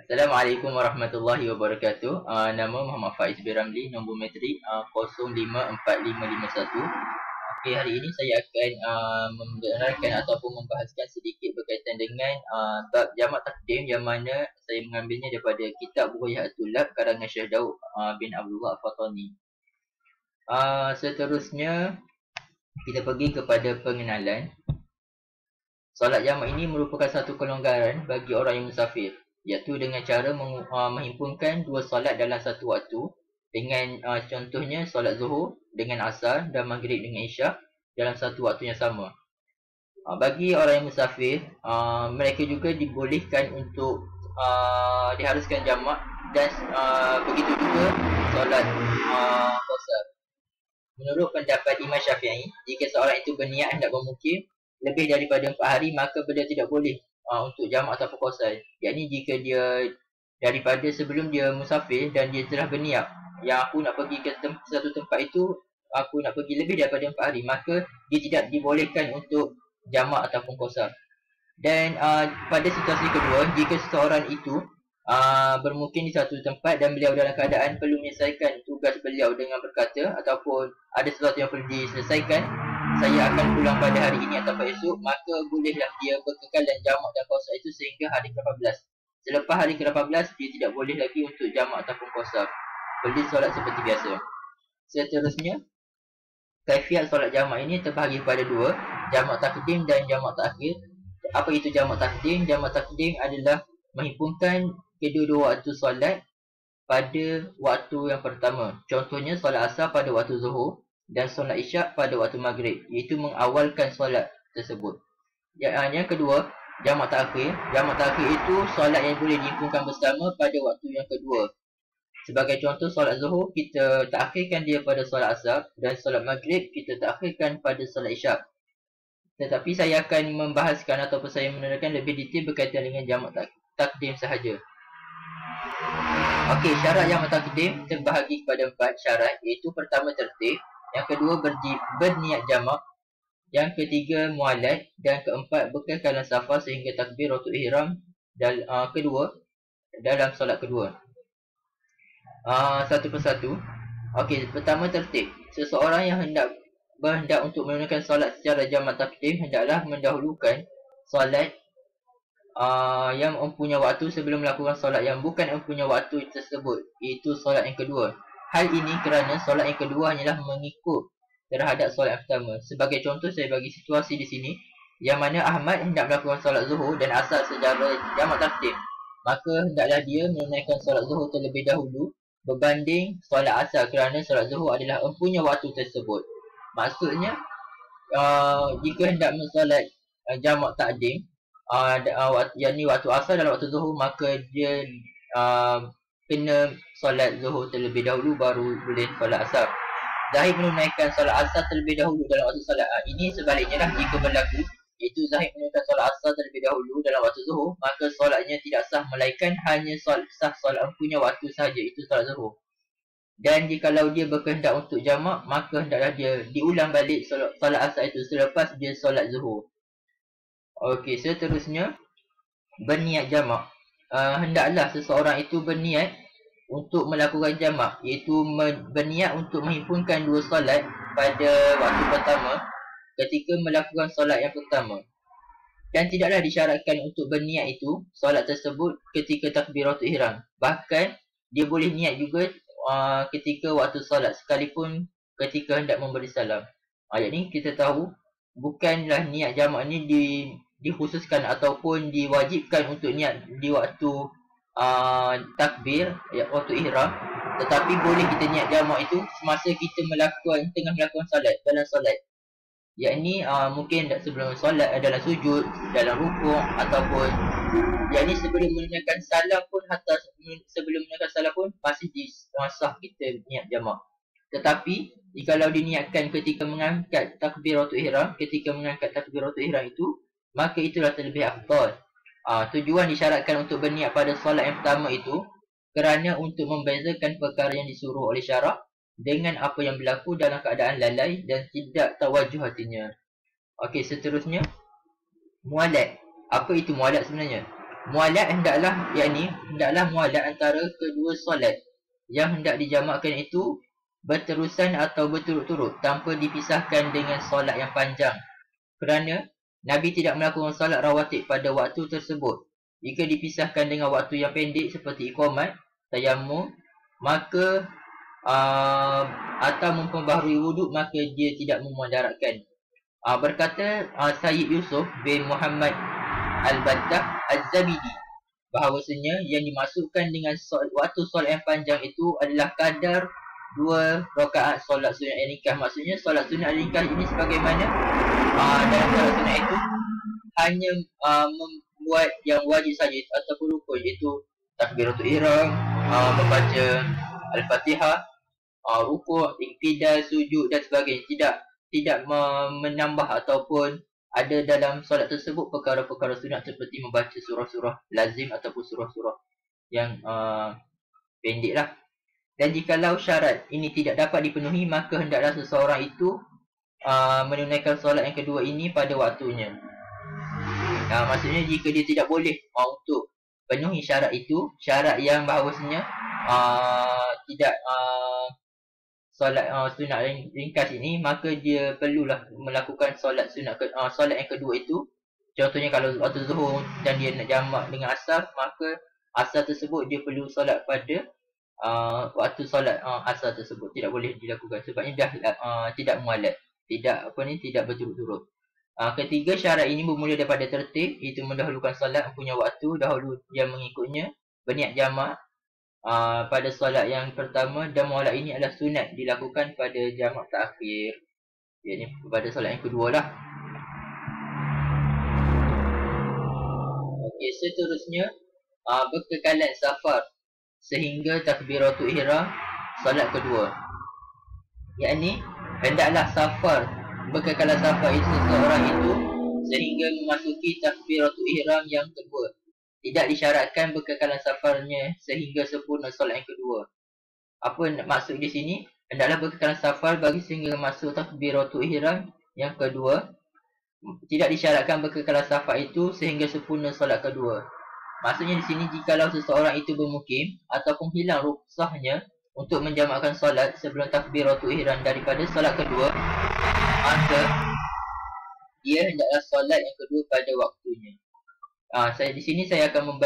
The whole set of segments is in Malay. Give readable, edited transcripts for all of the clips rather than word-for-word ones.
Assalamualaikum warahmatullahi wabarakatuh. Nama Muhammad Faiz bin Ramli, nombor matrik 054551. Okey, hari ini saya akan menerangkan ataupun membahaskan sedikit berkaitan dengan bab jamak takdim yang mana saya mengambilnya daripada kitab Bughyatul Lab karangan Syekh Daud bin Abdullah Al-Fatani. Seterusnya kita pergi kepada pengenalan. Solat jamak ini merupakan satu kelonggaran bagi orang yang musafir, iaitu dengan cara menghimpunkan dua solat dalam satu waktu dengan contohnya solat zuhur dengan asar dan maghrib dengan isyak dalam satu waktu yang sama. Bagi orang yang musafir, mereka juga dibolehkan untuk diharuskan jamak dan begitu juga solat qasar. Menurut pendapat Imam Syafi'i, jika seorang itu berniat hendak bermukim lebih daripada 4 hari, maka beliau tidak boleh untuk jamak ataupun qasar. Yakni jika dia daripada sebelum dia musafir dan dia telah berniat yang aku nak pergi ke satu tempat itu, aku nak pergi lebih daripada 4 hari, maka dia tidak dibolehkan untuk jamak ataupun qasar. Dan pada situasi kedua, jika seseorang itu bermukim di satu tempat dan beliau dalam keadaan perlu menyelesaikan tugas beliau dengan berkata ataupun ada sesuatu yang perlu diselesaikan, saya akan pulang pada hari ini atau esok, maka bolehlah dia berkekalan jamak dan qasar itu sehingga hari ke-18. Selepas hari ke-18, dia tidak boleh lagi untuk jamak ataupun qasar. Boleh solat seperti biasa. Seterusnya, kaifiat solat jamak ini terbahagi pada dua, jamak takdim dan jamak takhir. Apa itu jamak takdim? Jamak takdim adalah menghimpunkan kedua-dua waktu solat pada waktu yang pertama. Contohnya solat asar pada waktu zuhur dan solat isyak pada waktu maghrib, iaitu mengawalkan solat tersebut. Yang kedua, jamak takhir. Jamak takhir itu solat yang boleh dihimpunkan bersama pada waktu yang kedua. Sebagai contoh, solat zuhur kita takhirkan dia pada solat asar dan solat maghrib kita takhirkan pada solat isyak. Tetapi saya akan membahaskan ataupun saya menerangkan lebih detail berkaitan dengan jamak takdim sahaja. Okey, syarat jamak takdim terbahagi kepada 4 syarat, iaitu pertama tertib, yang kedua berniat jamak, yang ketiga mualat, dan keempat bekalkan safar sehingga takbiratul ihram kedua dalam solat kedua. Satu persatu. Okey, pertama tertib. Seseorang yang berhendak untuk menunaikan solat secara jamak takdim hendaklah mendahulukan solat yang mempunyai waktu sebelum melakukan solat yang bukan mempunyai waktu tersebut, iaitu solat yang kedua. Hal ini kerana solat yang kedua hanyalah mengikut terhadap solat yang pertama. Sebagai contoh, saya bagi situasi di sini yang mana Ahmad hendak melakukan solat zuhur dan asar secara jamak takdim, maka hendaklah dia menunaikan solat zuhur terlebih dahulu berbanding solat asar kerana solat zuhur adalah mempunyai waktu tersebut. Maksudnya jika hendak mensolat jamak takdim, yakni waktu asar dalam waktu zuhur, maka dia kena solat zuhur terlebih dahulu baru boleh solat asar. Zahid menunaikan solat asar terlebih dahulu dalam waktu solat. Ini sebaliknya lah jika berlaku, iaitu Zahid menunaikan solat asar terlebih dahulu dalam waktu zuhur, maka solatnya tidak sah melainkan hanya sah solat mempunyai waktu sahaja, itu solat zuhur. Dan jikalau dia berkehendak untuk jamak, maka hendaklah dia diulang balik solat asar itu selepas dia solat zuhur. Okey, seterusnya berniat jamak. Hendaklah seseorang itu berniat untuk melakukan jamak, iaitu berniat untuk menghimpunkan dua solat pada waktu pertama ketika melakukan solat yang pertama. Dan tidaklah disyaratkan untuk berniat itu solat tersebut ketika takbiratul ihram. Bahkan dia boleh niat juga ketika waktu solat sekalipun ketika hendak memberi salam. Yakni kita tahu bukanlah niat jamak ni dikhususkan ataupun diwajibkan untuk niat di waktu takbir, waktu ihram, tetapi boleh kita niat jamak itu semasa kita tengah melakukan solat, dalam solat. Yakni mungkin sebelum solat, dalam sujud, dalam rukuk, ataupun yakni sebelum menunaikan salam pun, hatta sebelum menunaikan salam pun masih sah kita niat jamak. Tetapi jikalau diniatkan ketika mengangkat takbiratul ihram, itu, maka itulah terlebih afdal. Tujuan disyaratkan untuk berniat pada solat yang pertama itu kerana untuk membezakan perkara yang disuruh oleh syarak dengan apa yang berlaku dalam keadaan lalai dan tidak tawajuh hatinya. Okey, seterusnya mualat. Apa itu mualat sebenarnya? Mualat hendaklah mualat antara kedua solat yang hendak dijamakkan itu berterusan atau berturut-turut tanpa dipisahkan dengan solat yang panjang. Kerana Nabi tidak melakukan solat rawatib pada waktu tersebut. Jika dipisahkan dengan waktu yang pendek seperti iqamat, tayammum, maka atau memperbaharui wuduk, maka dia tidak memudaratkan. Berkata Sayyid Yusuf bin Muhammad Al-Battah Az-Zabidi bahawasanya yang dimaksudkan dengan waktu solat yang panjang itu adalah kadar 2 rakaat solat sunat al-nikah. Maksudnya solat sunat al-nikah ini sebagaimana dalam solat sunat itu hanya membuat yang wajib saja ataupun rukun, iaitu takbiratul ihram, membaca al-Fatihah, rukuk, iktidal, sujud dan sebagainya. Tidak menambah ataupun ada dalam solat tersebut perkara-perkara sunat seperti membaca surah-surah lazim ataupun surah-surah yang pendek lah. Dan jikalau syarat ini tidak dapat dipenuhi, maka hendaklah seseorang itu menunaikan solat yang kedua ini pada waktunya. Maksudnya jika dia tidak boleh untuk penuhi syarat itu, syarat yang bahawasanya tidak solat sunat ringkas ini, maka dia perlulah melakukan solat sunat solat yang kedua itu. Contohnya kalau waktu zuhur dan dia nak jamak dengan asar, maka asar tersebut dia perlu solat pada waktu solat asar tersebut. Tidak boleh dilakukan sebabnya dah tidak mualat, tidak berturut-turut. Ketiga, syarat ini bermula daripada tertib, iaitu mendahulukan solat punya waktu dahulu yang mengikutnya, berniat jamak pada solat yang pertama, dan mualat ini adalah sunat dilakukan pada jamak terakhir, iaitu pada solat yang kedua lah. Okey, seterusnya berkekalan safar sehingga takbiratul ihram solat kedua, yakni hendaklah berkekalan safar itu seseorang itu sehingga memasuki takbiratul ihram yang kedua. Tidak disyaratkan berkekalan safarnya sehingga sempurna solat yang kedua. Apa maksud di sini? Hendaklah berkekalan safar bagi sehingga masuk takbiratul ihram yang kedua. Tidak disyaratkan berkekalan safar itu sehingga sempurna solat kedua. Maksudnya di sini, jikalau seseorang itu bermukim ataupun hilang rukhsahnya untuk menjamakkan solat sebelum takbiratul ihram daripada solat kedua, maka dia hendaklah solat yang kedua pada waktunya. Di sini saya akan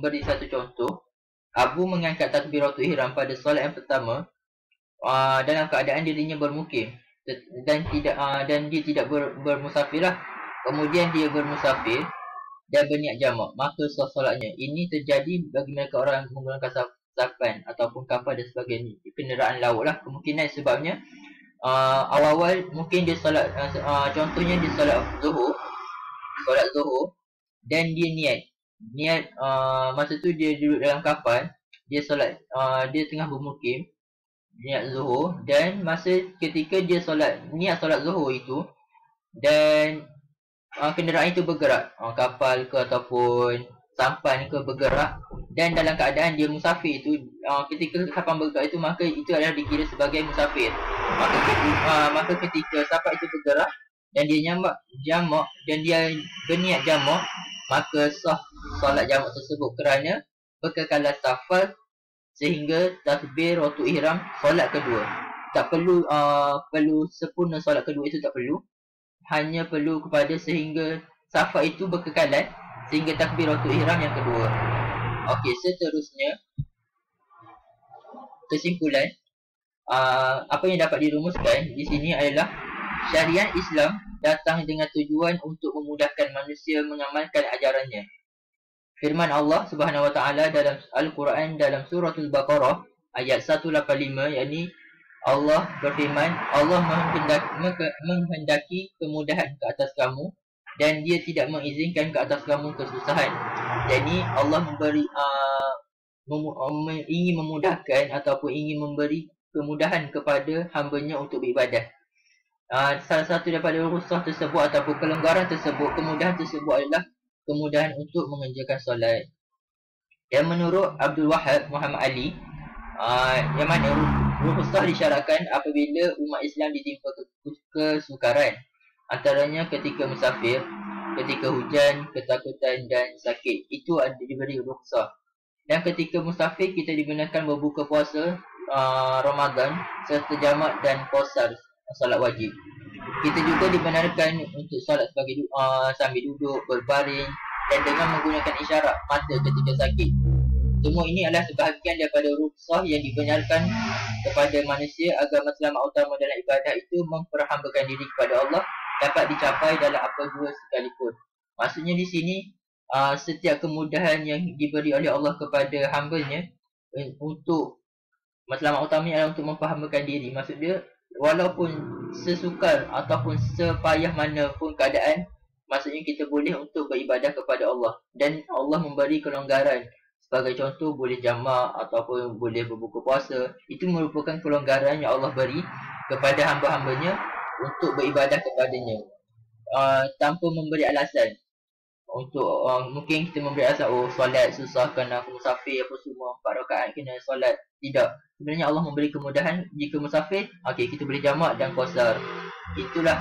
memberi satu contoh. Abu mengangkat takbiratul ihram pada solat yang pertama dalam keadaan dirinya bermukim dan dia tidak bermusafir lah. Kemudian dia bermusafir dan berniat jamak, maka solatnya. Ini terjadi bagi mereka orang menggunakan sapan ataupun kapal dan sebagainya, kenderaan laut lah. Kemungkinan sebabnya awal-awal mungkin dia solat, contohnya dia solat zuhur dan dia niat masa tu dia duduk dalam kapal, dia solat, dia tengah bermukim, niat zuhur, dan masa ketika dia niat solat zuhur itu, dan kenderaan itu bergerak, kapal ke ataupun sampan ke bergerak, dan dalam keadaan dia musafir itu, ketika sampan bergerak itu, maka itu adalah dikira sebagai musafir. Maka ketika sampan itu bergerak dan dia jamak dan dia berniat jamak, maka sah solat jamak tersebut kerana berkekalan safar sehingga takbiratul ihram solat kedua. Tak perlu sempurna solat kedua itu, tak perlu. Hanya perlu kepada sehingga safar itu berkekalan sehingga takbiratul ihram yang kedua. Okey, seterusnya kesimpulan, apa yang dapat dirumuskan di sini adalah syariat Islam datang dengan tujuan untuk memudahkan manusia mengamalkan ajarannya. Firman Allah Subhanahu Wa Taala dalam Al-Quran dalam suratul Baqarah ayat 185, yakni Allah berfirman, Allah menghendaki kemudahan ke atas kamu dan dia tidak mengizinkan ke atas kamu kesusahan. Jadi Allah ingin memudahkan ataupun ingin memberi kemudahan kepada hamba-Nya untuk beribadah. Salah satu daripada rukhsah tersebut ataupun kelonggaran tersebut, kemudahan tersebut adalah kemudahan untuk mengerjakan solat. Dan menurut Abdul Wahab Muhammad Ali, yang mana rukhsah disyaratkan apabila umat Islam ditimpa kesukaran, antaranya ketika musafir, ketika hujan, ketakutan dan sakit. Itu ada diberi rukhsah. Dan ketika musafir kita dibenarkan berbuka puasa Ramadan serta jamak dan qasar solat wajib. Kita juga dibenarkan untuk solat sebagai sambil duduk, berbaring dan dengan menggunakan isyarat mata ketika sakit. Semua ini adalah sebahagian daripada rukhsah yang dibenarkan kepada manusia agar matlamat utama dalam ibadah itu memperhambakan diri kepada Allah dapat dicapai dalam apa jua sekalipun. Maksudnya di sini setiap kemudahan yang diberi oleh Allah kepada hamba-Nya untuk matlamat utamanya adalah untuk memperhambakan diri. Maksud dia, walaupun sesukar ataupun sepayah mana pun keadaan, maksudnya kita boleh untuk beribadah kepada Allah. Dan Allah memberi kelonggaran. Sebagai contoh, boleh jamak ataupun boleh berbuka puasa. Itu merupakan kelonggaran yang Allah beri kepada hamba-hambanya untuk beribadah kepadanya, tanpa memberi alasan. Untuk mungkin kita memberi alasan, solat susah kerana aku musafir apa semua, 4 rakaat kena solat. Tidak. Sebenarnya Allah memberi kemudahan. Jika musafir, kita boleh jamak dan qasar. Itulah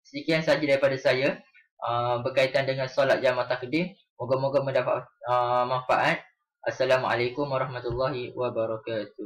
sekian saja daripada saya berkaitan dengan solat jamak takdim. Moga-moga mendapat manfaat. Assalamualaikum warahmatullahi wabarakatuh.